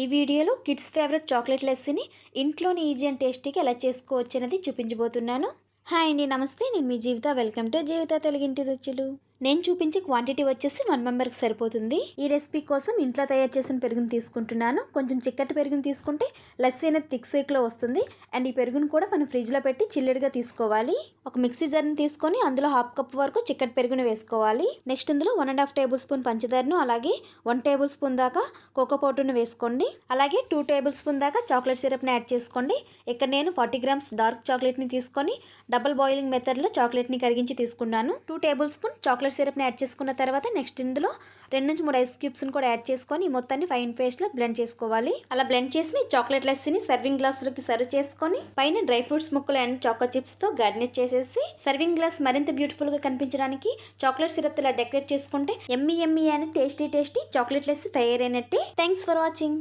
ఈ వీడియోలో kids favourite chocolate లస్సీని ఇంట్లోని ఈజీ అండ్ టేస్టీగా ఎలా చేసుకోవచ్చు అనేది చూపించబోతున్నాను. హాయ్ అండి, నమస్తే. నేను మీ జీవిత. వెల్కమ్ టు జీవిత తెలుగింటి రుచులు. నేను చూపించే క్వాంటిటీ వచ్చేసి 1 మెంబర్కి సరిపోతుంది. ఈ రెసిపీ కోసం ఇంట్లో తయారు చేసిన పెరుగును తీసుకుంటున్నాను. కొంచెం చిక్కటి పెరుగును తీసుకుంటే లస్సీ అనేది థిక్ సేక్లో వస్తుంది. అండ్ ఈ పెరుగును కూడా మనం ఫ్రిడ్జ్లో పెట్టి చిల్లెడ్గా తీసుకోవాలి. ఒక మిక్సీ జార్ని తీసుకొని అందులో 1/2 కప్ వరకు చిక్కటి పెరుగును వేసుకోవాలి. నెక్స్ట్ ఇందులో 1.5 టేబుల్ స్పూన్ పంచదారను, అలాగే 1 టేబుల్ స్పూన్ దాకా కోకో పౌడర్ను వేసుకోండి. అలాగే 2 టేబుల్ స్పూన్ దాకా చాక్లెట్ సిరప్ని యాడ్ చేసుకోండి. ఇక్కడ నేను 40 గ్రామ్స్ డార్క్ చాక్లెట్ని తీసుకొని డబుల్ బాయిలింగ్ మెథడ్లో చాక్లెట్ని కరిగించి తీసుకున్నాను. 2 టేబుల్ స్పూన్ చాక్లెట్ సిరప్ని యాడ్ చేసుకున్న తర్వాత నెక్స్ట్ ఇందులో 2 నుంచి 3 ఐస్ క్యూబ్స్ని కూడా యాడ్ చేసుకొని ఈ మొత్తాన్ని ఫైన్ పేస్ట్లో బ్లెండ్ చేసుకోవాలి. అలా బ్లెండ్ చేసి చాక్లెట్ లస్సీని సర్వింగ్ గ్లాసులకి సర్వ్ చేసుకొని పైన డ్రై ఫ్రూట్స్ ముక్కలు అండ్ చాకో చిప్స్తో గార్నిష్ చేసేసి సర్వింగ్ గ్లాస్ మరింత బ్యూటిఫుల్గా కనిపించడానికి చాక్లెట్ సిరప్ ఇలా డెకరేట్ చేసుకుంటే ఎమ్మీ ఎమ్మీ అని టేస్టీ చాక్లెట్ లస్సీ తయారైనట్టే. Thanks for watching.